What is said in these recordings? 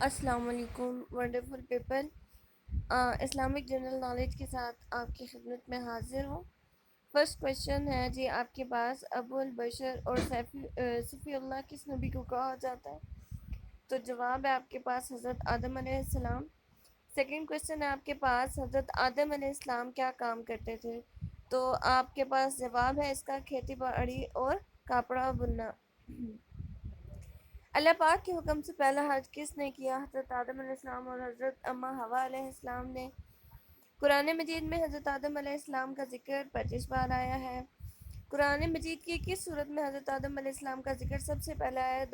السلام علیکم wonderful people, Islamic general knowledge کے ساتھ آپ کی خدمت میں حاضر ہوں۔ فرسٹ کویشچن ہے جی آپ کے پاس، ابو البشر اور صفی اللہ کس نبی کو کہا جاتا ہے؟ تو جواب ہے آپ کے پاس حضرت آدم علیہ السلام۔ سیکنڈ کویشچن ہے آپ کے پاس، حضرت آدم علیہ السلام کیا کام کرتے تھے؟ تو آپ کے پاس جواب ہے اس کا کھیتی باڑی اور کپڑا بننا۔ اللہ پاک کے حکم سے پہلا حج کس نے کیا؟ حضرت آدم علیہ السلام اور حضرت اماں حوا علیہ السلام نے۔ قرآن مجید میں حضرت آدم علیہ السلام کا ذکر 25 بار آیا ہے۔ قرآن مجید کی کس صورت میں حضرت آدم علیہ السلام کا ذکر سب سے پہلا آیا ہے؟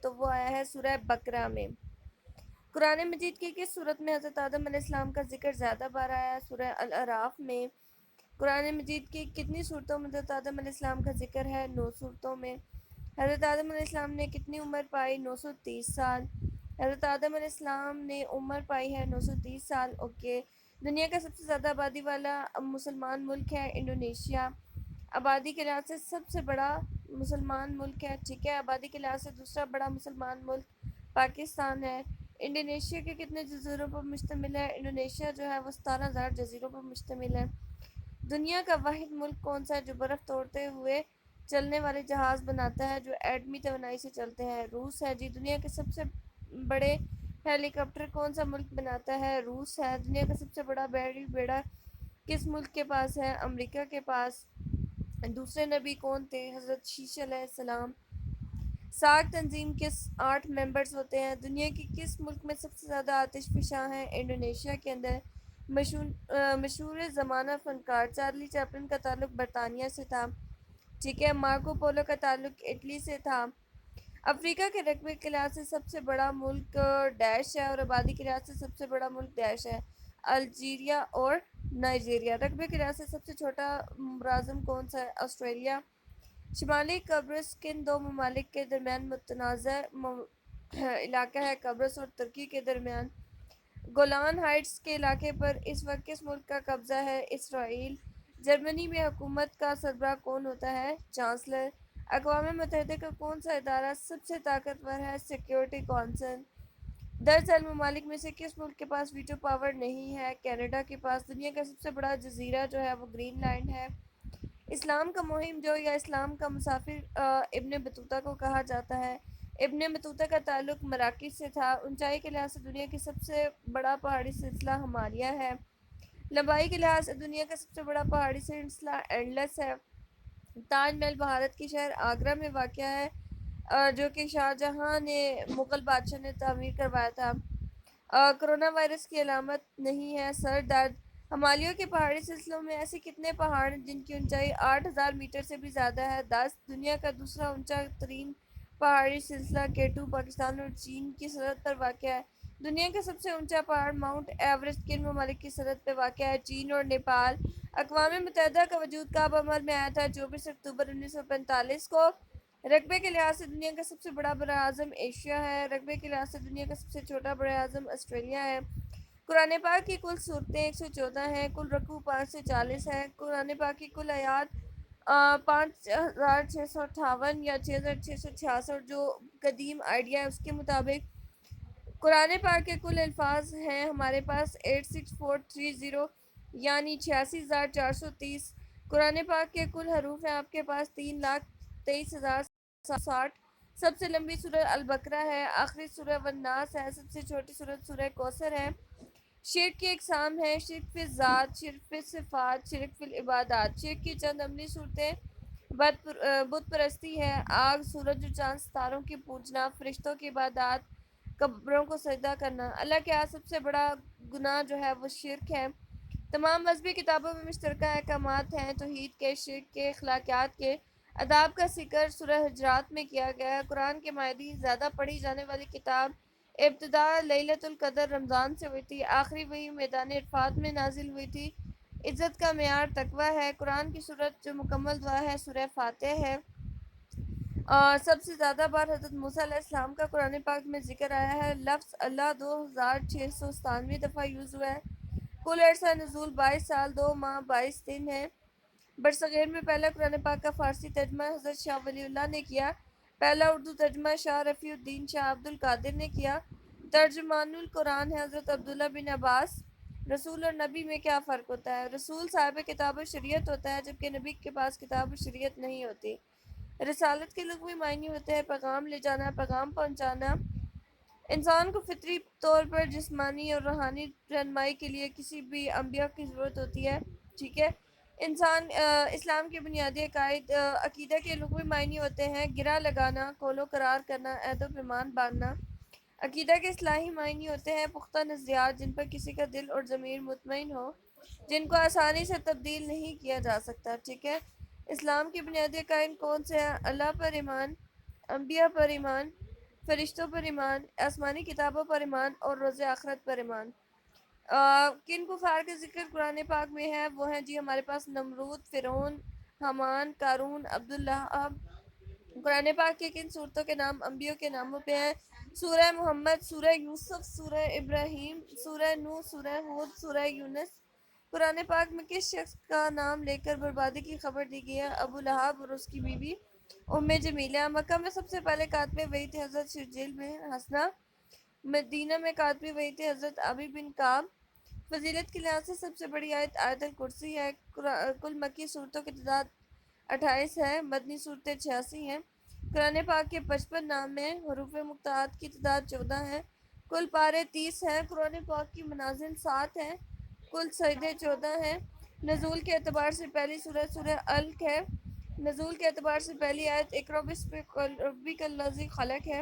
تو وہ آیا ہے سورہ بقرہ میں۔ قرآن مجید کی کس صورت میں حضرت آدم علیہ السلام کا ذکر زیادہ بار آیا ہے؟ سورہ الاعراف میں۔ قرآن مجید کی کتنی صورتوں میں حضرت آدم علیہ السلام کا ذکر ہے؟ 9 صورتوں میں۔ حضرت آدم علیہ السلام نے کتنی عمر پائی؟ 930 سال۔ حضرت آدم علیہ السلام نے عمر پائی ہے 930 سال۔ اوکے، دنیا کا سب سے زیادہ آبادی والا مسلمان ملک ہے انڈونیشیا۔ آبادی کے لحاظ سے سب سے بڑا مسلمان ملک ہے، ٹھیک ہے۔ آبادی کے لحاظ سے دوسرا بڑا مسلمان ملک پاکستان ہے۔ انڈونیشیا کے کتنے جزیروں پر مشتمل ہے؟ انڈونیشیا جو ہے وہ 17,000 جزیروں پر مشتمل ہے۔ دنیا کا واحد ملک کون سا ہے جو برف توڑتے ہوئے چلنے والے جہاز بناتا ہے، جو ایٹمی توانائی سے چلتے ہیں؟ روس ہے جی۔ دنیا کے سب سے بڑے ہیلی کاپٹر کون سا ملک بناتا ہے؟ روس ہے۔ دنیا کا سب سے بڑا بحری بیڑا کس ملک کے پاس ہے؟ امریکہ کے پاس۔ دوسرے نبی کون تھے؟ حضرت شیش علیہ السلام۔ ساک تنظیم کے 8 ممبرز ہوتے ہیں۔ دنیا کی کس ملک میں سب سے زیادہ آتش فشاں ہیں؟ انڈونیشیا کے اندر۔ مشہور زمانہ فنکار چارلی چیپلن کا تعلق برطانیہ سے تھا، ٹھیک ہے۔ مارکو پولو کا تعلق اٹلی سے تھا۔ افریقہ کے رقبے کے لحاظ سے سب سے بڑا ملک ڈیش ہے اور آبادی کے لحاظ سے سب سے بڑا ملک ڈیش ہے، الجیریا اور نائجیریا۔ رقبے کے لحاظ سے سب سے چھوٹا براعظم کون سا ہے؟ آسٹریلیا۔ شمالی قبرص کن دو ممالک کے درمیان متنازع علاقہ ہے؟ قبرص اور ترکی کے درمیان۔ گولان ہائٹس کے علاقے پر اس وقت کس ملک کا قبضہ ہے؟ اسرائیل۔ جرمنی میں حکومت کا سربراہ کون ہوتا ہے؟ چانسلر۔ اقوام متحدہ کا کون سا ادارہ سب سے طاقتور ہے؟ Security council. 10 ممالک میں سے کس ملک کے پاس ویٹو پاور نہیں ہے؟ کینیڈا کے پاس۔ دنیا کا سب سے بڑا جزیرہ جو ہے وہ گرین لینڈ ہے۔ اسلام کا مہم جو یا اسلام کا مسافر ابن بطوطہ کو کہا جاتا ہے۔ ابن بطوطہ کا تعلق مراکش سے تھا۔ اونچائی کے لحاظ سے دنیا کی سب سے بڑا پہاڑی سلسلہ ہمالیہ ہے۔ لمبائی کے لحاظ سے دنیا کا سب سے بڑا پہاڑی سلسلہ اینڈلس ہے۔ تاج محل بھارت کے شہر آگرہ میں واقع ہے، جو کہ شاہجہاں نے مغل بادشاہ نے تعمیر کروایا تھا۔ کرونا وائرس کی علامت نہیں ہے سر درد۔ ہمالیہ کے پہاڑی سلسلوں میں ایسے کتنے پہاڑ ہیں جن کی اونچائی 8,000 میٹر سے بھی زیادہ ہے؟ 10۔ دنیا کا دوسرا اونچا ترین پہاڑی سلسلہ K2 پاکستان اور چین کی سرحد پر واقع ہے۔ دنیا کا سب سے اونچا پہاڑ ماؤنٹ ایورسٹ کن ممالک کی سرحد پہ واقع ہے؟ چین اور نیپال۔ اقوام متحدہ کا وجود کب عمل میں آیا تھا؟ 24 اکتوبر 1945 کو۔ رقبے کے لحاظ سے دنیا کا سب سے بڑا براعظم ایشیا ہے۔ رقبے کے لحاظ سے دنیا کا سب سے چھوٹا براعظم آسٹریلیا ہے۔ قرآن پاک کی کل سورتیں 114 ہیں، کل رکوع 540 ہے۔ قرآن پاک کی کل آیات 5658 یا 6666 جو قدیم آئیڈیا ہے اس کے مطابق۔ قرآن پاک کے کل الفاظ ہیں ہمارے پاس 86430 یعنی 86,430۔ قرآن پاک کے کل حروف ہیں آپ کے پاس 3,23,060۔ سب سے لمبی سورہ البقرہ ہے، آخری سورہ والناس ہے، سب سے چھوٹی سورہ سورہ کوثر ہے۔ شرک کی اقسام ہیں: شرک فی الذات، شرک فی الصفات، شرک فی العبادات۔ شرک کی چند عملی صورتیں: بت پرستی ہے، آگ، سورج اور چاند ستاروں کی پوجنا، فرشتوں کی عبادات، قبروں کو سجدہ کرنا۔ اللہ کے ہاں سب سے بڑا گناہ جو ہے وہ شرک ہے۔ تمام مذہبی کتابوں میں مشترکہ احکامات ہیں، توحید کے، شرک کے، اخلاقیات کے، آداب کا ذکر سورہ حجرات میں کیا گیا ہے۔ قرآن کے معنی زیادہ پڑھی جانے والی کتاب ابتدا لیلۃ القدر رمضان سے ہوئی تھی، آخری وحی میدان عرفات میں نازل ہوئی تھی۔ عزت کا معیار تقوی ہے۔ قرآن کی سورت جو مکمل دعا ہے سورہ فاتح ہے۔ سب سے زیادہ بار حضرت موسیٰ علیہ السلام کا قرآن پاک میں ذکر آیا ہے، لفظ اللہ 2697 دفعہ یوز ہوا ہے۔ کل عرصہ نزول 22 سال 2 ماہ 22 دن ہے۔ برصغیر میں پہلا قرآن پاک کا فارسی ترجمہ حضرت شاہ ولی اللہ نے کیا، پہلا اردو ترجمہ شاہ رفیع الدین شاہ عبد القادر نے کیا۔ ترجمان القرآن ہے حضرت عبداللہ بن عباس۔ رسول اور نبی میں کیا فرق ہوتا ہے؟ رسول صاحب کتاب و شریعت ہوتا ہے جبکہ نبی کے پاس کتاب و شریعت نہیں ہوتی۔ رسالت کے لغوی معنی ہوتے ہیں پیغام لے جانا، پیغام پہنچانا۔ انسان کو فطری طور پر جسمانی اور روحانی رہنمائی کے لیے کسی بھی انبیاء کی ضرورت ہوتی ہے، ٹھیک ہے۔ اسلام کے بنیادی عقائد عقیدہ کے لغوی معنی ہوتے ہیں گرہ لگانا، قول و قرار کرنا، عہد و پیمان باندھنا۔ عقیدہ کے اصطلاحی معنی ہوتے ہیں پختہ نظریات جن پر کسی کا دل اور ضمیر مطمئن ہو، جن کو آسانی سے تبدیل نہیں کیا جا سکتا، ٹھیک ہے۔ اسلام کے بنیادی عقائد کون سے ہیں؟ اللہ پر ایمان، انبیاء پر ایمان، فرشتوں پر ایمان، آسمانی کتابوں پر ایمان اور روز آخرت پر ایمان۔ کن کفار کا ذکر قرآن پاک میں ہے؟ وہ ہیں جی ہمارے پاس نمرود، فرعون، حامان، قارون، عبداللہب۔ قرآن پاک کے کن صورتوں کے نام انبیاء کے ناموں پہ ہیں؟ سورہ محمد، سورہ یوسف، سورہ ابراہیم، سورہ نوح، سورہ ہود، سورہ یونس۔ قرآن پاک میں کس شخص کا نام لے کر بربادی کی خبر دی گئی ہے؟ ابو لہب اور اس کی بیوی ام جمیلہ۔ مکہ میں سب سے پہلے کاتب وحی تھے حضرت شرجیل بن حسنہ۔ مدینہ میں کاتب وحی تھے حضرت ابی بن کعب۔ فضیلت کے لحاظ سے سب سے بڑی آیت آیت الکرسی ہے۔ کل مکی صورتوں کی تعداد 28 ہے، مدنی صورتیں 86 ہیں۔ قرآن پاک کے 55 نام ہیں، حروف مقطعات کی تعداد 14 ہے، کل پارے 30 ہیں۔ قرآن پاک کی منازل 7 ہیں، کل سجدے 14 ہیں۔ نزول کے اعتبار سے پہلی سورہ سورہ علق ہے۔ نزول کے اعتبار سے پہلی آیت اقرأ بسم ربک الذی خلق ہے۔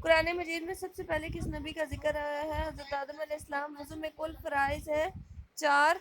قرآن مجید میں سب سے پہلے کس نبی کا ذکر آیا ہے؟ حضرت آدم علیہ السلام۔ وضو میں کل فرائض ہے 4،